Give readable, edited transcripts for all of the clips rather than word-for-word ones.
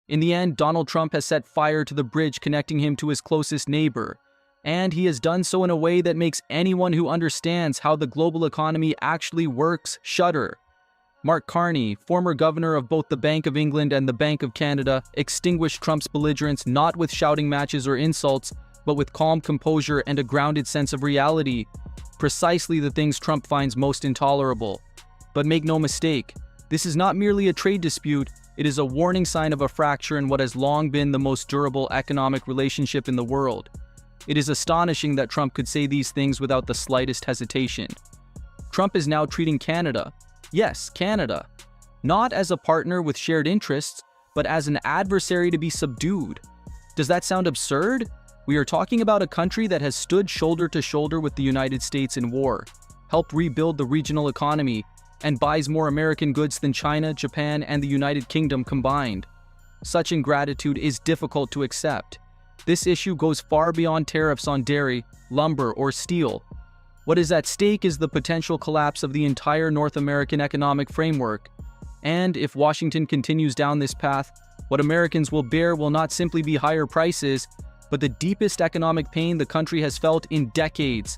In the end, Donald Trump has set fire to the bridge connecting him to his closest neighbor, and he has done so in a way that makes anyone who understands how the global economy actually works shudder. Mark Carney, former governor of both the Bank of England and the Bank of Canada, extinguished Trump's belligerence not with shouting matches or insults, but with calm composure and a grounded sense of reality, precisely the things Trump finds most intolerable. But make no mistake, this is not merely a trade dispute, it is a warning sign of a fracture in what has long been the most durable economic relationship in the world. It is astonishing that Trump could say these things without the slightest hesitation. Trump is now treating Canada, yes, Canada, not as a partner with shared interests, but as an adversary to be subdued. Does that sound absurd? We are talking about a country that has stood shoulder to shoulder with the United States in war, helped rebuild the regional economy, and buys more American goods than China, Japan, and the United Kingdom combined. Such ingratitude is difficult to accept. This issue goes far beyond tariffs on dairy, lumber, or steel. What is at stake is the potential collapse of the entire North American economic framework. And if Washington continues down this path, what Americans will bear will not simply be higher prices, but the deepest economic pain the country has felt in decades.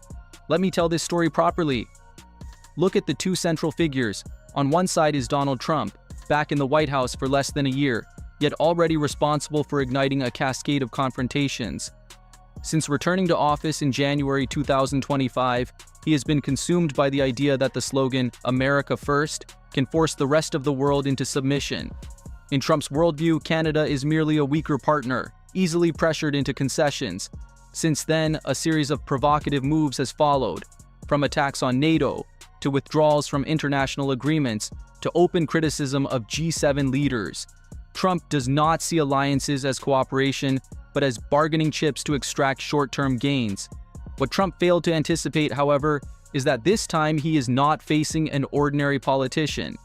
Let me tell this story properly. Look at the two central figures. On one side is Donald Trump, back in the White House for less than a year, yet already responsible for igniting a cascade of confrontations. Since returning to office in January 2025, he has been consumed by the idea that the slogan, "America First," can force the rest of the world into submission. In Trump's worldview, Canada is merely a weaker partner, easily pressured into concessions. Since then, a series of provocative moves has followed, from attacks on NATO, to withdrawals from international agreements, to open criticism of G7 leaders. Trump does not see alliances as cooperation, but as bargaining chips to extract short-term gains. What Trump failed to anticipate, however, is that this time he is not facing an ordinary politician.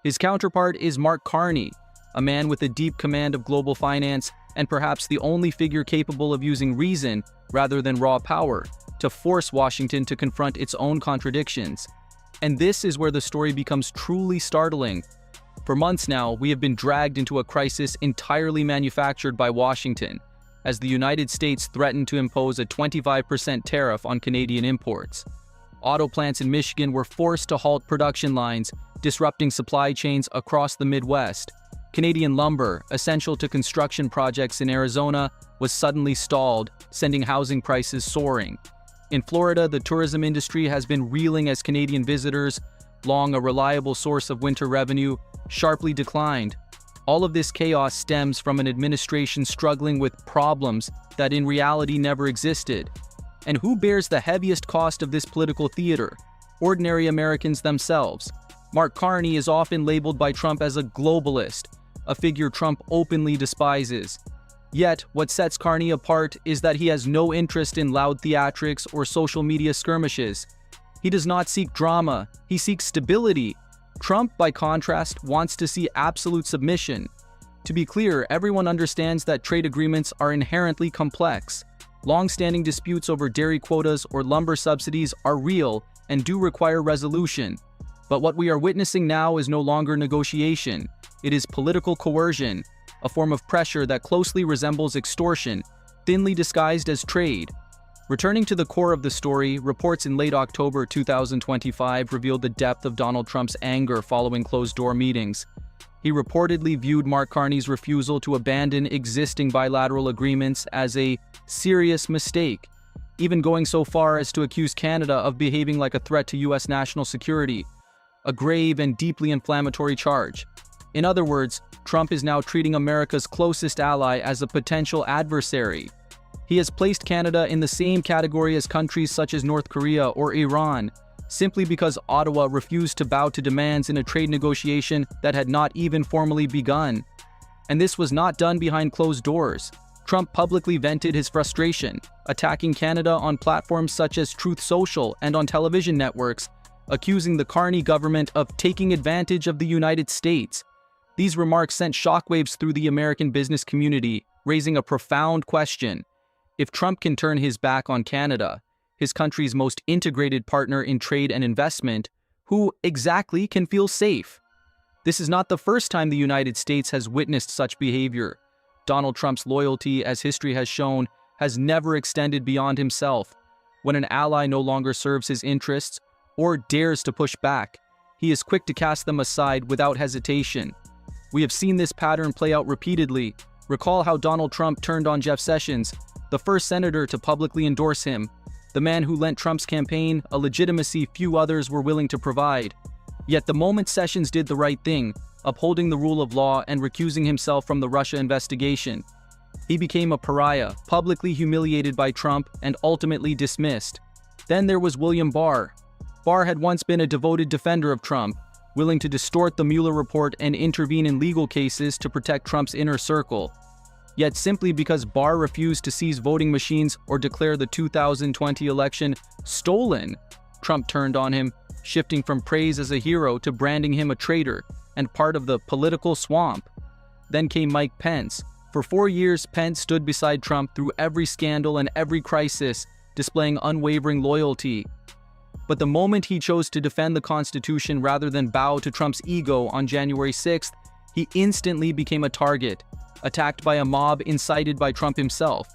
His counterpart is Mark Carney, a man with a deep command of global finance and perhaps the only figure capable of using reason rather than raw power to force Washington to confront its own contradictions. And this is where the story becomes truly startling. For months now, we have been dragged into a crisis entirely manufactured by Washington, as the United States threatened to impose a 25% tariff on Canadian imports. Auto plants in Michigan were forced to halt production lines, disrupting supply chains across the Midwest. Canadian lumber, essential to construction projects in Arizona, was suddenly stalled, sending housing prices soaring. In Florida, the tourism industry has been reeling as Canadian visitors, long a reliable source of winter revenue, sharply declined. All of this chaos stems from an administration struggling with problems that in reality never existed. And who bears the heaviest cost of this political theater? Ordinary Americans themselves. Mark Carney is often labeled by Trump as a globalist, a figure Trump openly despises. Yet, what sets Carney apart is that he has no interest in loud theatrics or social media skirmishes. He does not seek drama, he seeks stability. Trump, by contrast, wants to see absolute submission. To be clear, everyone understands that trade agreements are inherently complex. Long-standing disputes over dairy quotas or lumber subsidies are real and do require resolution. But what we are witnessing now is no longer negotiation. It is political coercion, a form of pressure that closely resembles extortion, thinly disguised as trade. Returning to the core of the story, reports in late October 2025 revealed the depth of Donald Trump's anger following closed-door meetings. He reportedly viewed Mark Carney's refusal to abandon existing bilateral agreements as a serious mistake, even going so far as to accuse Canada of behaving like a threat to U.S. national security, a grave and deeply inflammatory charge. In other words, Trump is now treating America's closest ally as a potential adversary. He has placed Canada in the same category as countries such as North Korea or Iran, simply because Ottawa refused to bow to demands in a trade negotiation that had not even formally begun. And this was not done behind closed doors. Trump publicly vented his frustration, attacking Canada on platforms such as Truth Social and on television networks, accusing the Carney government of taking advantage of the United States. These remarks sent shockwaves through the American business community, raising a profound question. If Trump can turn his back on Canada, his country's most integrated partner in trade and investment, who exactly can feel safe? This is not the first time the United States has witnessed such behavior. Donald Trump's loyalty, as history has shown, has never extended beyond himself. When an ally no longer serves his interests or dares to push back, he is quick to cast them aside without hesitation. We have seen this pattern play out repeatedly. Recall how Donald Trump turned on Jeff Sessions, the first senator to publicly endorse him, the man who lent Trump's campaign a legitimacy few others were willing to provide. Yet the moment Sessions did the right thing, upholding the rule of law and recusing himself from the Russia investigation, he became a pariah, publicly humiliated by Trump and ultimately dismissed. Then there was William Barr. Barr had once been a devoted defender of Trump, willing to distort the Mueller report and intervene in legal cases to protect Trump's inner circle. Yet simply because Barr refused to seize voting machines or declare the 2020 election stolen, Trump turned on him, shifting from praise as a hero to branding him a traitor and part of the political swamp. Then came Mike Pence. For 4 years, Pence stood beside Trump through every scandal and every crisis, displaying unwavering loyalty. But the moment he chose to defend the Constitution rather than bow to Trump's ego on January 6th, he instantly became a target, attacked by a mob incited by Trump himself.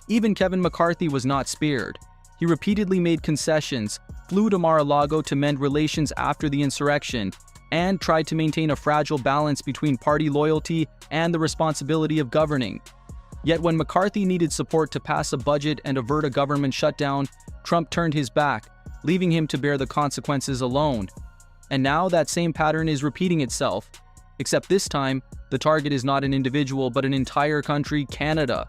Even Kevin McCarthy was not spared. He repeatedly made concessions, flew to Mar-a-Lago to mend relations after the insurrection, and tried to maintain a fragile balance between party loyalty and the responsibility of governing. Yet when McCarthy needed support to pass a budget and avert a government shutdown, Trump turned his back, leaving him to bear the consequences alone. And now that same pattern is repeating itself. Except this time, the target is not an individual but an entire country, Canada.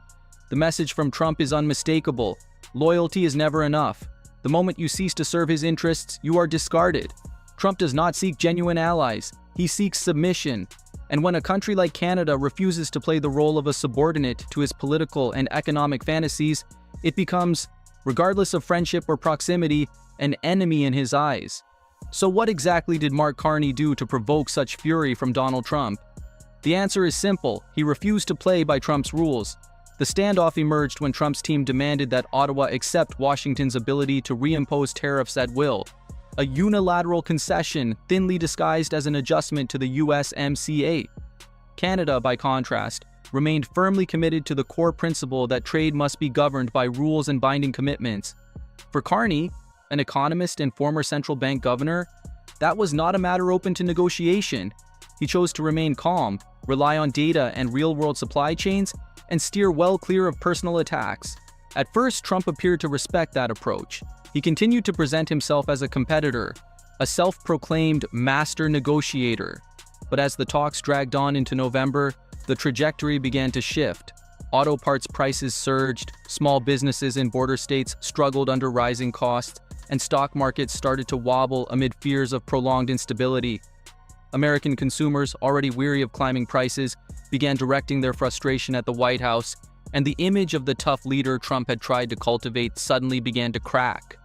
The message from Trump is unmistakable. Loyalty is never enough. The moment you cease to serve his interests, you are discarded. Trump does not seek genuine allies. He seeks submission. And when a country like Canada refuses to play the role of a subordinate to his political and economic fantasies, it becomes, regardless of friendship or proximity, an enemy in his eyes. So what exactly did Mark Carney do to provoke such fury from Donald Trump? The answer is simple. He refused to play by Trump's rules. The standoff emerged when Trump's team demanded that Ottawa accept Washington's ability to reimpose tariffs at will, a unilateral concession thinly disguised as an adjustment to the USMCA. Canada, by contrast, remained firmly committed to the core principle that trade must be governed by rules and binding commitments. For Carney, an economist and former central bank governor, that was not a matter open to negotiation. He chose to remain calm, rely on data and real-world supply chains, and steer well clear of personal attacks. At first, Trump appeared to respect that approach. He continued to present himself as a competitor, a self-proclaimed master negotiator. But as the talks dragged on into November, the trajectory began to shift. Auto parts prices surged, small businesses in border states struggled under rising costs, and stock markets started to wobble amid fears of prolonged instability. American consumers, already weary of climbing prices, began directing their frustration at the White House, and the image of the tough leader Trump had tried to cultivate suddenly began to crack.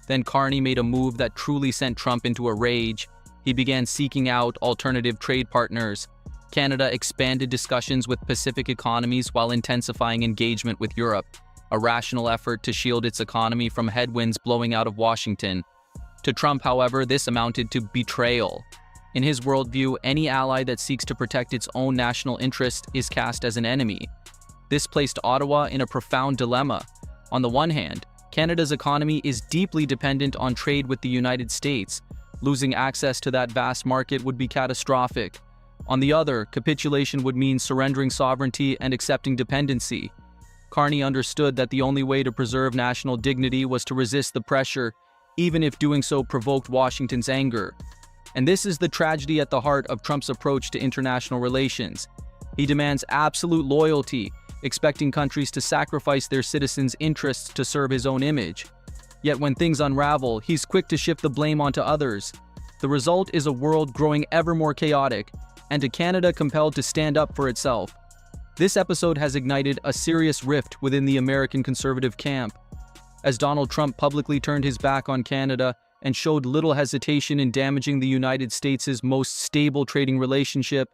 Then Carney made a move that truly sent Trump into a rage. He began seeking out alternative trade partners. Canada expanded discussions with Pacific economies while intensifying engagement with Europe, a rational effort to shield its economy from headwinds blowing out of Washington. To Trump, however, this amounted to betrayal. In his worldview, any ally that seeks to protect its own national interest is cast as an enemy. This placed Ottawa in a profound dilemma. On the one hand, Canada's economy is deeply dependent on trade with the United States. Losing access to that vast market would be catastrophic. On the other, capitulation would mean surrendering sovereignty and accepting dependency. Carney understood that the only way to preserve national dignity was to resist the pressure, even if doing so provoked Washington's anger. And this is the tragedy at the heart of Trump's approach to international relations. He demands absolute loyalty, expecting countries to sacrifice their citizens' interests to serve his own image. Yet when things unravel, he's quick to shift the blame onto others. The result is a world growing ever more chaotic, and a Canada compelled to stand up for itself. This episode has ignited a serious rift within the American conservative camp. As Donald Trump publicly turned his back on Canada and showed little hesitation in damaging the United States' most stable trading relationship,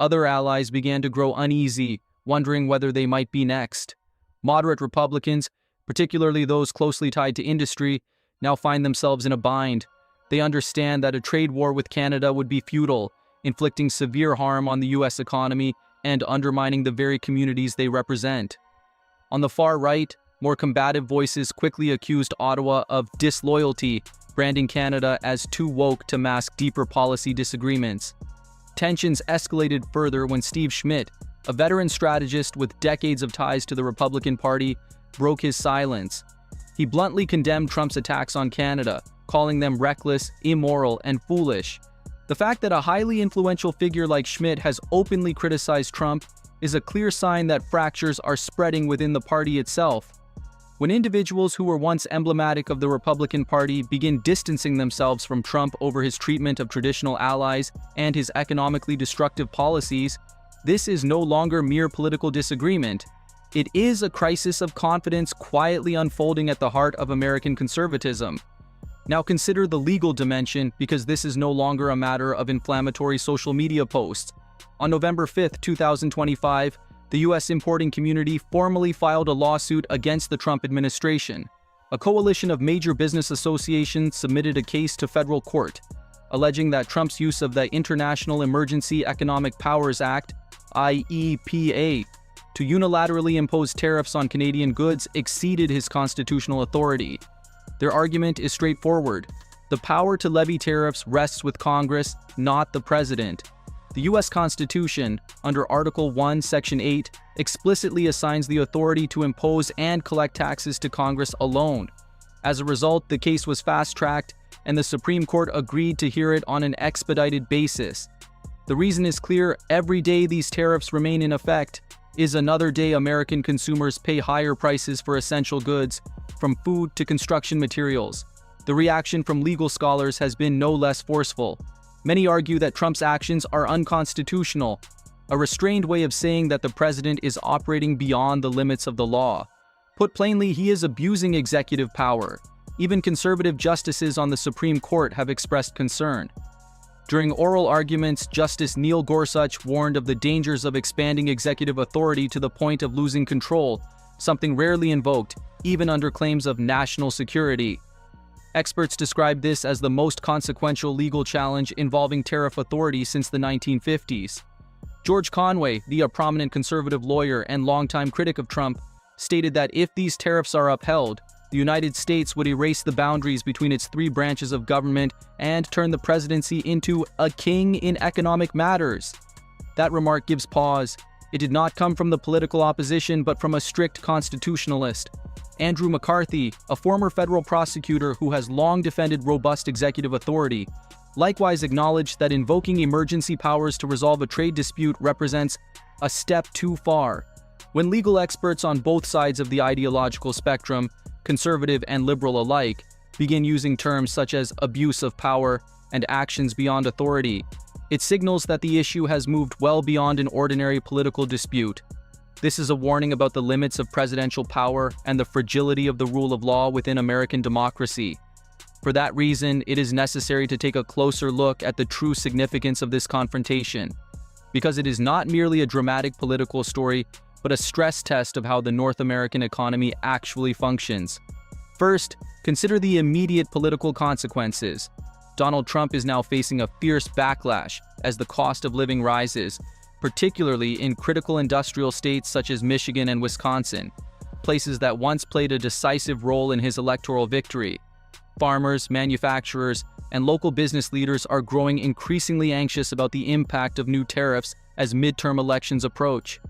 other allies began to grow uneasy, wondering whether they might be next. Moderate Republicans, particularly those closely tied to industry, now find themselves in a bind. They understand that a trade war with Canada would be futile, inflicting severe harm on the U.S. economy and undermining the very communities they represent. On the far right, more combative voices quickly accused Ottawa of disloyalty, branding Canada as too woke to mask deeper policy disagreements. Tensions escalated further when Steve Schmidt, a veteran strategist with decades of ties to the Republican Party, broke his silence. He bluntly condemned Trump's attacks on Canada, calling them reckless, immoral, and foolish. The fact that a highly influential figure like Schmidt has openly criticized Trump is a clear sign that fractures are spreading within the party itself. When individuals who were once emblematic of the Republican Party begin distancing themselves from Trump over his treatment of traditional allies and his economically destructive policies, this is no longer mere political disagreement. It is a crisis of confidence quietly unfolding at the heart of American conservatism. Now consider the legal dimension, because this is no longer a matter of inflammatory social media posts. On November 5, 2025, the U.S. importing community formally filed a lawsuit against the Trump administration. A coalition of major business associations submitted a case to federal court, alleging that Trump's use of the International Emergency Economic Powers Act, IEPA, to unilaterally impose tariffs on Canadian goods exceeded his constitutional authority. Their argument is straightforward. The power to levy tariffs rests with Congress, not the President. The U.S. Constitution, under Article 1, Section 8, explicitly assigns the authority to impose and collect taxes to Congress alone. As a result, the case was fast-tracked, and the Supreme Court agreed to hear it on an expedited basis. The reason is clear: every day these tariffs remain in effect is another day American consumers pay higher prices for essential goods, from food to construction materials. The reaction from legal scholars has been no less forceful. Many argue that Trump's actions are unconstitutional, a restrained way of saying that the president is operating beyond the limits of the law. Put plainly, he is abusing executive power. Even conservative justices on the Supreme Court have expressed concern. During oral arguments, Justice Neil Gorsuch warned of the dangers of expanding executive authority to the point of losing control, something rarely invoked, even under claims of national security. Experts describe this as the most consequential legal challenge involving tariff authority since the 1950s. George Conway, a prominent conservative lawyer and longtime critic of Trump, stated that if these tariffs are upheld, the United States would erase the boundaries between its three branches of government and turn the presidency into a king in economic matters. That remark gives pause. It did not come from the political opposition, but from a strict constitutionalist. Andrew McCarthy, a former federal prosecutor who has long defended robust executive authority, likewise acknowledged that invoking emergency powers to resolve a trade dispute represents a step too far. When legal experts on both sides of the ideological spectrum, conservative and liberal alike, begin using terms such as abuse of power and actions beyond authority, it signals that the issue has moved well beyond an ordinary political dispute. This is a warning about the limits of presidential power and the fragility of the rule of law within American democracy. For that reason, it is necessary to take a closer look at the true significance of this confrontation, because it is not merely a dramatic political story, but a stress test of how the North American economy actually functions. First, consider the immediate political consequences. Donald Trump is now facing a fierce backlash as the cost of living rises, particularly in critical industrial states such as Michigan and Wisconsin, places that once played a decisive role in his electoral victory. Farmers, manufacturers, and local business leaders are growing increasingly anxious about the impact of new tariffs as midterm elections approach.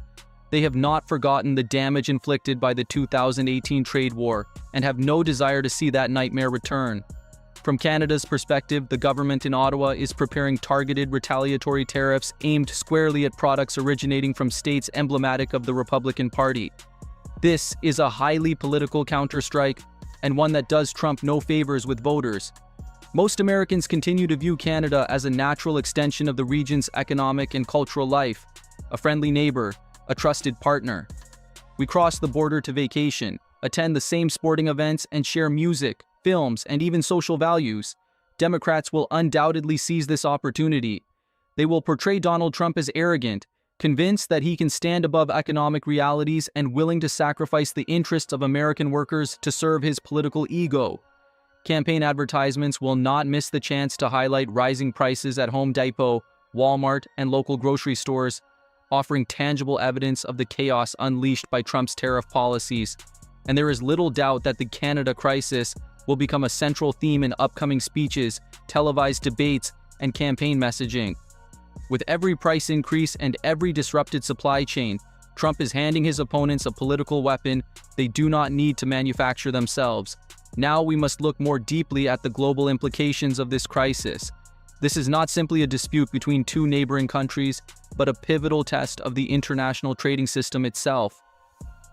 They have not forgotten the damage inflicted by the 2018 trade war and have no desire to see that nightmare return. From Canada's perspective, the government in Ottawa is preparing targeted retaliatory tariffs aimed squarely at products originating from states emblematic of the Republican Party. This is a highly political counterstrike, and one that does Trump no favors with voters. Most Americans continue to view Canada as a natural extension of the region's economic and cultural life, a friendly neighbor, a trusted partner. We cross the border to vacation, attend the same sporting events, and share music, films, and even social values. Democrats will undoubtedly seize this opportunity. They will portray Donald Trump as arrogant, convinced that he can stand above economic realities and willing to sacrifice the interests of American workers to serve his political ego. Campaign advertisements will not miss the chance to highlight rising prices at Home Depot, Walmart, and local grocery stores, offering tangible evidence of the chaos unleashed by Trump's tariff policies. And there is little doubt that the Canada crisis will become a central theme in upcoming speeches, televised debates, and campaign messaging. With every price increase and every disrupted supply chain, Trump is handing his opponents a political weapon they do not need to manufacture themselves. Now we must look more deeply at the global implications of this crisis. This is not simply a dispute between two neighboring countries, but a pivotal test of the international trading system itself.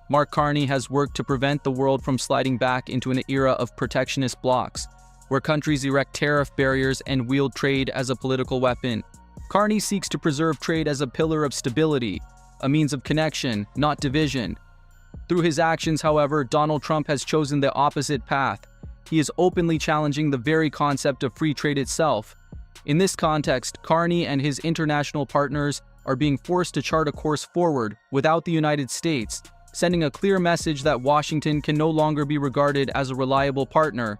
Mark Carney has worked to prevent the world from sliding back into an era of protectionist blocs, where countries erect tariff barriers and wield trade as a political weapon. Carney seeks to preserve trade as a pillar of stability, a means of connection, not division. Through his actions, however, Donald Trump has chosen the opposite path. He is openly challenging the very concept of free trade itself. In this context, Carney and his international partners are being forced to chart a course forward without the United States, sending a clear message that Washington can no longer be regarded as a reliable partner.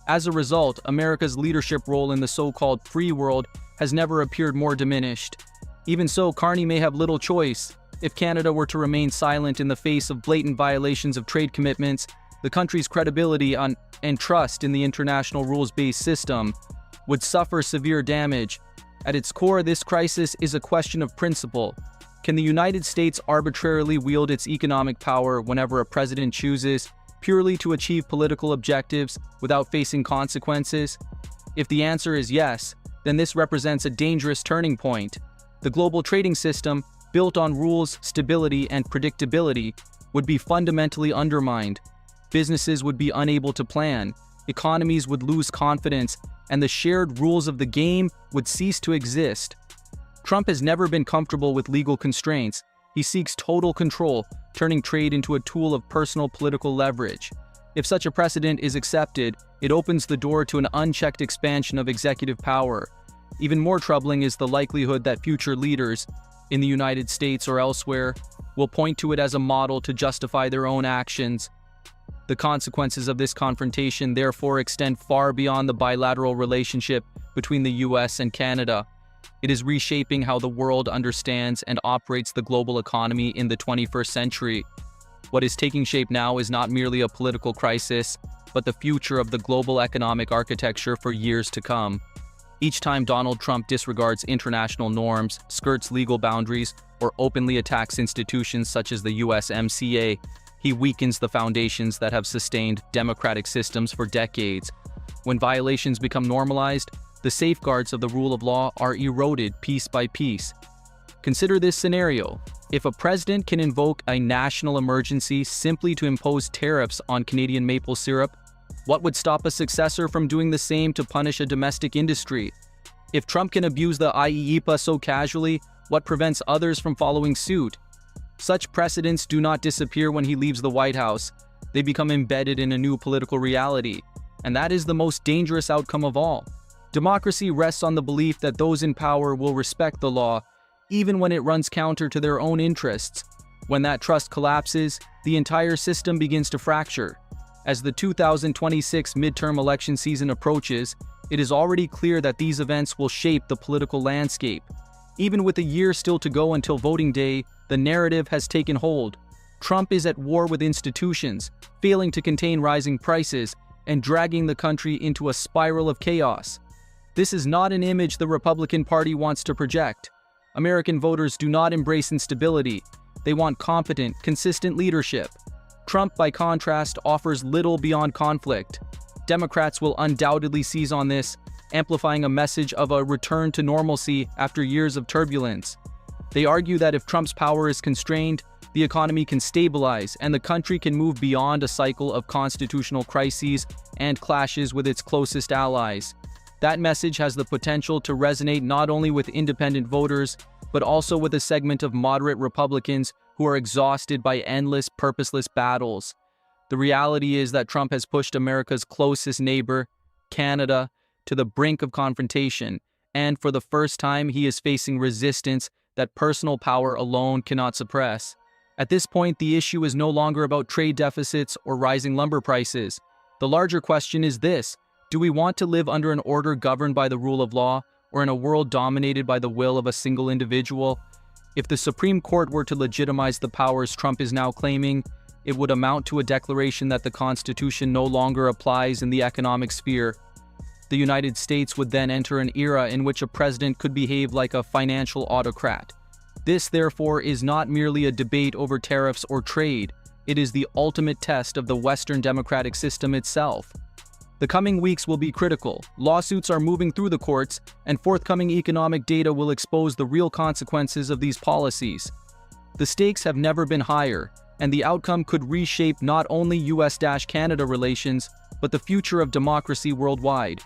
As a result, America's leadership role in the so-called free world has never appeared more diminished. Even so, Carney may have little choice. If Canada were to remain silent in the face of blatant violations of trade commitments, the country's credibility and trust in the international rules-based system would suffer severe damage. At its core, this crisis is a question of principle. Can the United States arbitrarily wield its economic power whenever a president chooses, purely to achieve political objectives without facing consequences? If the answer is yes, then this represents a dangerous turning point. The global trading system, built on rules, stability, and predictability, would be fundamentally undermined. Businesses would be unable to plan, economies would lose confidence, and the shared rules of the game would cease to exist. Trump has never been comfortable with legal constraints. He seeks total control, turning trade into a tool of personal political leverage. If such a precedent is accepted, it opens the door to an unchecked expansion of executive power. Even more troubling is the likelihood that future leaders, in the United States or elsewhere, will point to it as a model to justify their own actions. The consequences of this confrontation therefore extend far beyond the bilateral relationship between the US and Canada. It is reshaping how the world understands and operates the global economy in the 21st century. What is taking shape now is not merely a political crisis, but the future of the global economic architecture for years to come. Each time Donald Trump disregards international norms, skirts legal boundaries, or openly attacks institutions such as the USMCA, he weakens the foundations that have sustained democratic systems for decades. When violations become normalized, the safeguards of the rule of law are eroded piece by piece. Consider this scenario. If a president can invoke a national emergency simply to impose tariffs on Canadian maple syrup, what would stop a successor from doing the same to punish a domestic industry? If Trump can abuse the IEEPA so casually, what prevents others from following suit? Such precedents do not disappear when he leaves the White House. They become embedded in a new political reality. And that is the most dangerous outcome of all. Democracy rests on the belief that those in power will respect the law, even when it runs counter to their own interests. When that trust collapses, the entire system begins to fracture. As the 2026 midterm election season approaches, it is already clear that these events will shape the political landscape. Even with a year still to go until voting day, the narrative has taken hold. Trump is at war with institutions, failing to contain rising prices, and dragging the country into a spiral of chaos. This is not an image the Republican Party wants to project. American voters do not embrace instability. They want competent, consistent leadership. Trump, by contrast, offers little beyond conflict. Democrats will undoubtedly seize on this, amplifying a message of a return to normalcy after years of turbulence. They argue that if Trump's power is constrained, the economy can stabilize and the country can move beyond a cycle of constitutional crises and clashes with its closest allies. That message has the potential to resonate not only with independent voters, but also with a segment of moderate Republicans who are exhausted by endless, purposeless battles. The reality is that Trump has pushed America's closest neighbor, Canada, to the brink of confrontation, and for the first time he is facing resistance that personal power alone cannot suppress. At this point, the issue is no longer about trade deficits or rising lumber prices. The larger question is this: do we want to live under an order governed by the rule of law, or in a world dominated by the will of a single individual? If the Supreme Court were to legitimize the powers Trump is now claiming, it would amount to a declaration that the Constitution no longer applies in the economic sphere. The United States would then enter an era in which a president could behave like a financial autocrat. This, therefore, is not merely a debate over tariffs or trade. It is the ultimate test of the Western democratic system itself. The coming weeks will be critical. Lawsuits are moving through the courts, and forthcoming economic data will expose the real consequences of these policies. The stakes have never been higher, and the outcome could reshape not only US-Canada relations, but the future of democracy worldwide.